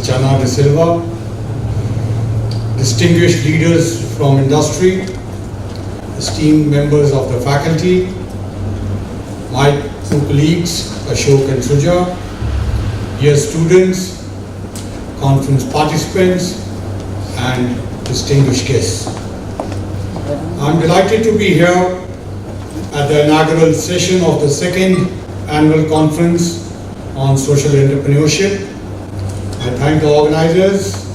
Mr. Chana De Silva, distinguished leaders from industry, esteemed members of the faculty, my two colleagues, Ashok and Suja, dear students, conference participants, and distinguished guests. I'm delighted to be here at the inaugural session of the second annual conference on social entrepreneurship. I thank the organizers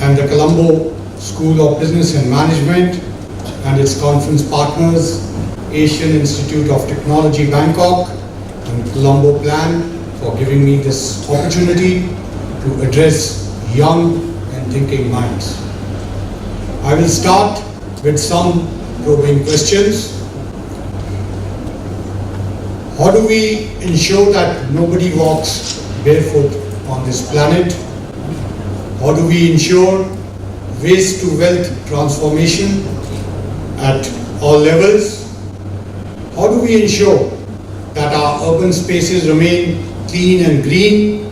and the Colombo School of Business and Management and its conference partners, Asian Institute of Technology Bangkok and Colombo Plan, for giving me this opportunity to address young and thinking minds. I will start with some probing questions. How do we ensure that nobody walks barefoot on this planet? How do we ensure waste to wealth transformation at all levels? How do we ensure that our urban spaces remain clean and green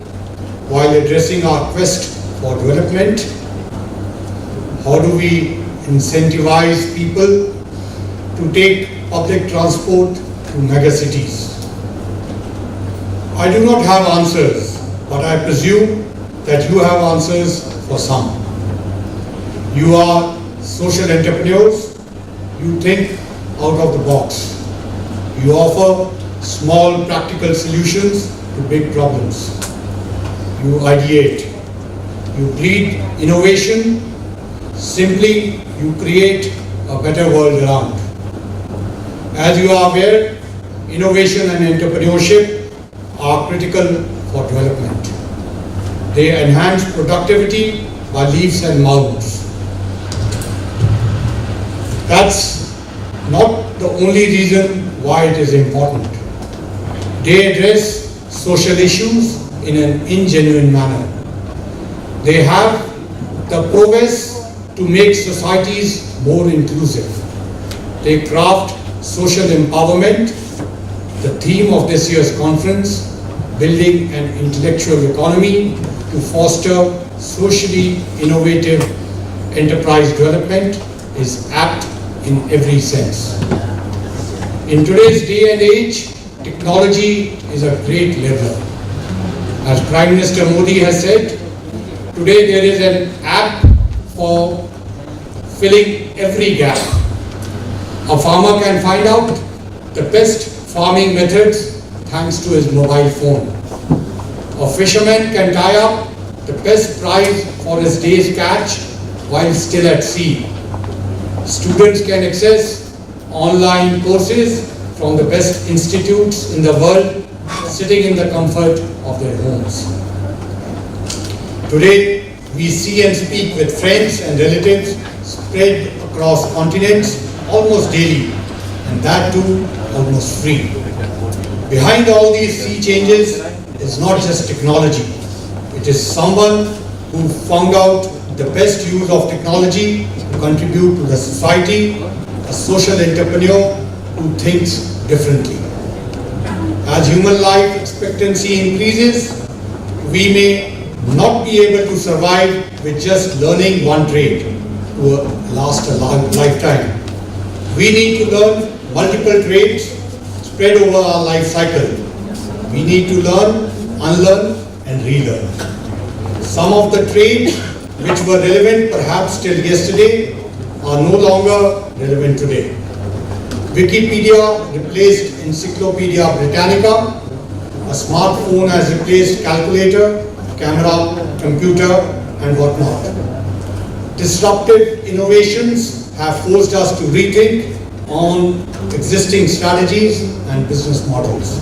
while addressing our quest for development? How do we incentivize people to take public transport to megacities? I do not have answers, but I presume that you have answers for some. You are social entrepreneurs. You think out of the box. You offer small practical solutions to big problems. You ideate. You lead innovation. Simply, you create a better world around. As you are aware, innovation and entrepreneurship are critical for development. They enhance productivity by leaps and bounds. That's not the only reason why it is important. They address social issues in an ingenuine manner. They have the prowess to make societies more inclusive. They craft social empowerment, the theme of this year's conference, building an intellectual economy to foster socially innovative enterprise development, is apt in every sense. In today's day and age, technology is a great leveler. As Prime Minister Modi has said, today there is an app for filling every gap. A farmer can find out the best farming methods thanks to his mobile phone. A fisherman can tie up the best price for his day's catch while still at sea. Students can access online courses from the best institutes in the world, sitting in the comfort of their homes. Today, we see and speak with friends and relatives spread across continents almost daily, and that too almost free. Behind all these sea changes is not just technology. It is someone who found out the best use of technology to contribute to the society, a social entrepreneur who thinks differently. As human life expectancy increases, we may not be able to survive with just learning one trade to last a lifetime. We need to learn multiple trades spread over our life cycle. We need to learn, unlearn, and relearn. Some of the trades which were relevant perhaps till yesterday are no longer relevant today. Wikipedia replaced Encyclopedia Britannica. A smartphone has replaced calculator, camera, computer, and whatnot. Disruptive innovations have forced us to rethink on existing strategies and business models.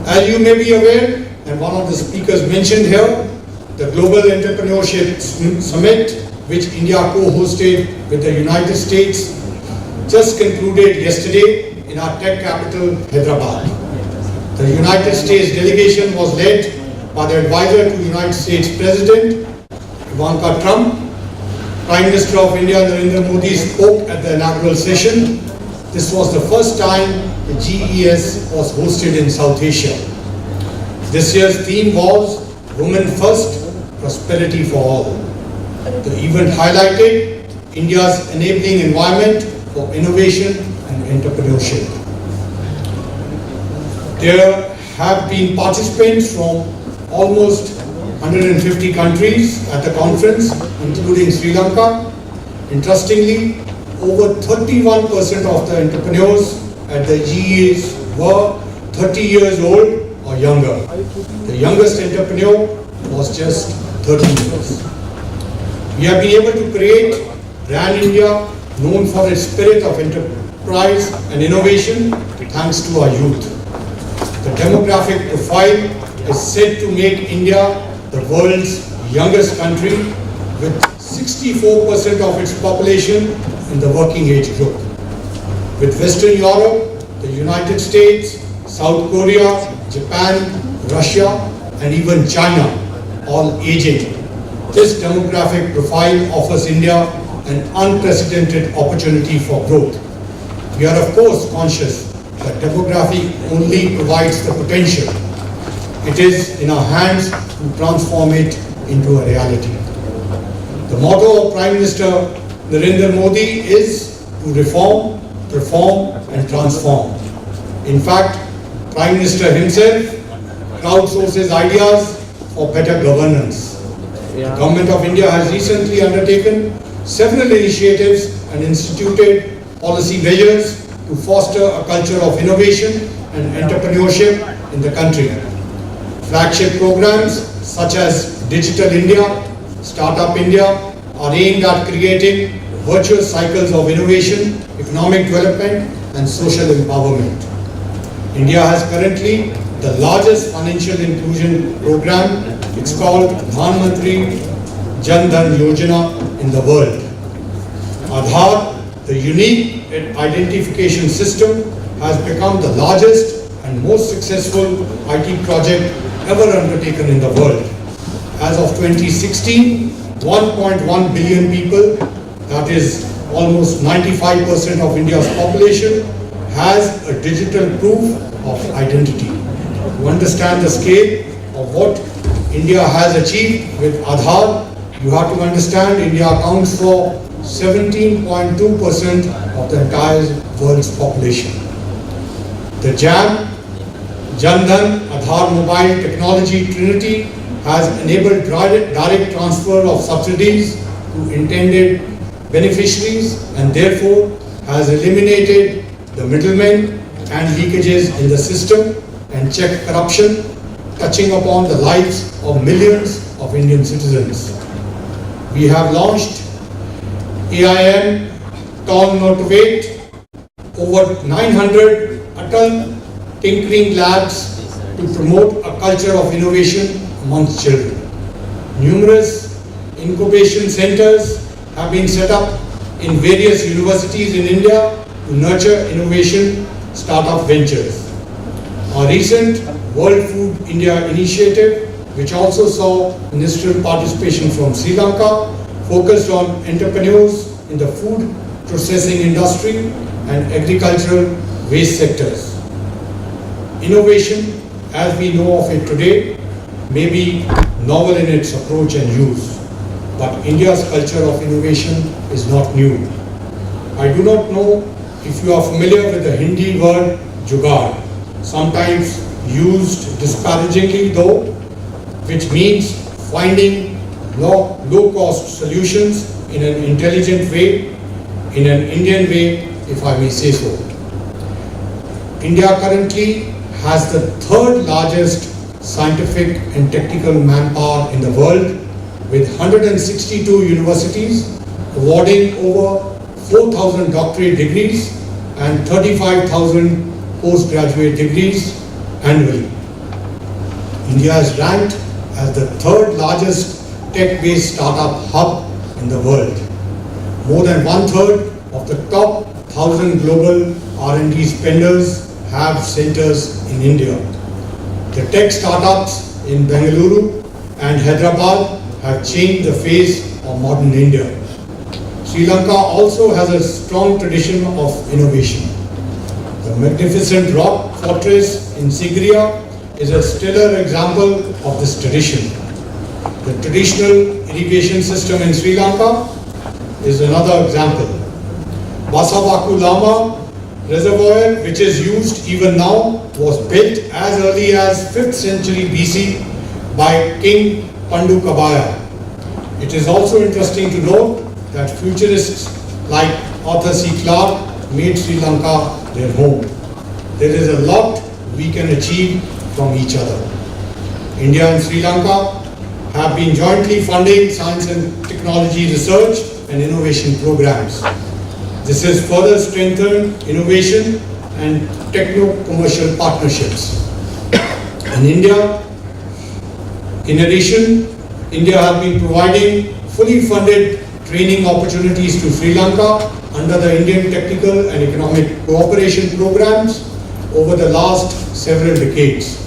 As you may be aware, and one of the speakers mentioned here, the Global Entrepreneurship Summit, which India co-hosted with the United States, just concluded yesterday in our tech capital, Hyderabad. The United States delegation was led by the advisor to the United States President, Ivanka Trump. Prime Minister of India, Narendra Modi, spoke at the inaugural session. This was the first time the GES was hosted in South Asia. This year's theme was Women First, Prosperity for All. The event highlighted India's enabling environment for innovation and entrepreneurship. There have been participants from almost 150 countries at the conference, including Sri Lanka. Interestingly, over 31% of the entrepreneurs at the GEAs were 30 years old or younger. The youngest entrepreneur was just 13 years. We have been able to create Brand India, known for its spirit of enterprise and innovation, thanks to our youth. The demographic profile is said to make India the world's youngest country, with 64% of its population in the working age group. With Western Europe, the United States, South Korea, Japan, Russia, and even China all aging, this demographic profile offers India an unprecedented opportunity for growth. We are of course conscious that demography only provides the potential. It is in our hands to transform it into a reality. The motto of Prime Minister Narendra Modi is to reform, perform and transform. In fact, Prime Minister himself crowdsources ideas for better governance. The Government of India has recently undertaken several initiatives and instituted policy measures to foster a culture of innovation and entrepreneurship in the country. Flagship programs such as Digital India, Startup India are aimed at creating virtuous cycles of innovation, economic development and social empowerment. India has currently the largest financial inclusion program. It's called Pradhan Mantri Jan Dhan Yojana in the world. Aadhaar, the unique identification system, has become the largest and most successful IT project ever undertaken in the world. As of 2016, 1.1 billion people, that is almost 95% of India's population, has a digital proof of identity. To understand the scale of what India has achieved with Aadhaar, you have to understand India accounts for 17.2% of the entire world's population. The JAM, Jan Dhan Aadhaar Mobile Technology Trinity, has enabled direct transfer of subsidies to intended beneficiaries and therefore has eliminated the middlemen and leakages in the system and checked corruption, touching upon the lives of millions of Indian citizens. We have launched AIM Tall Motivate, over 900 Atal Tinkering Labs to promote a culture of innovation amongst children. Numerous incubation centers have been set up in various universities in India to nurture innovation startup ventures. Our recent World Food India initiative, which also saw ministerial participation from Sri Lanka, focused on entrepreneurs in the food processing industry and agricultural waste sectors. Innovation, as we know of it today, may be novel in its approach and use, but India's culture of innovation is not new. I do not know if you are familiar with the Hindi word jugaad, sometimes used disparagingly though, which means finding low-cost solutions in an intelligent way, in an Indian way, if I may say so. India currently has the third largest scientific and technical manpower in the world, with 162 universities awarding over 4,000 doctorate degrees and 35,000 postgraduate degrees annually. India is ranked as the third largest tech-based startup hub in the world. More than one-third of the top 1,000 global R&D spenders have centers in India. The tech startups in Bengaluru and Hyderabad have changed the face of modern India. Sri Lanka also has a strong tradition of innovation. The magnificent rock fortress in Sigiriya is a stellar example of this tradition. The traditional irrigation system in Sri Lanka is another example. Basavaku Lama reservoir, which is used even now, was built as early as 5th century BC by King Pandu Kabaya. It is also interesting to note that futurists like Arthur C. Clarke made Sri Lanka their home. There is a lot we can achieve from each other. India and Sri Lanka have been jointly funding science and technology research and innovation programs. This has further strengthened innovation and techno-commercial partnerships. In addition, India has been providing fully funded training opportunities to Sri Lanka under the Indian Technical and Economic Cooperation programs over the last several decades.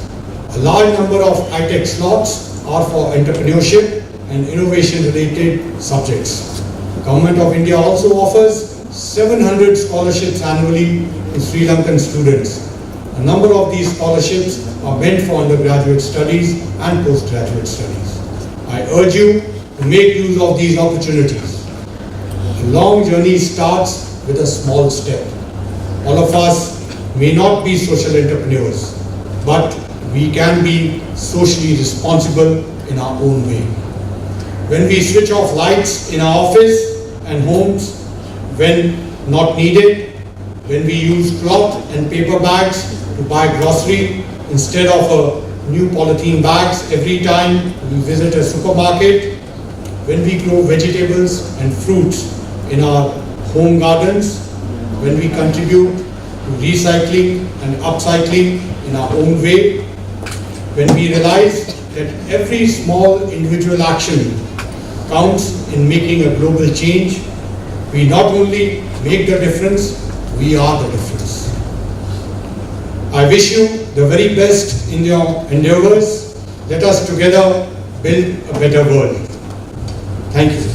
A large number of high-tech slots are for entrepreneurship and innovation-related subjects. Government of India also offers 700 scholarships annually to Sri Lankan students. A number of these scholarships are meant for undergraduate studies and postgraduate studies. I urge you to make use of these opportunities. A long journey starts with a small step. All of us may not be social entrepreneurs, but we can be socially responsible in our own way. When we switch off lights in our office and homes when not needed, when we use cloth and paper bags to buy grocery instead of new polythene bags every time we visit a supermarket, when we grow vegetables and fruits in our home gardens, when we contribute to recycling and upcycling in our own way, when we realize that every small individual action counts in making a global change, we not only make the difference, we are the difference. I wish you the very best in your endeavors. Let us together build a better world. Thank you.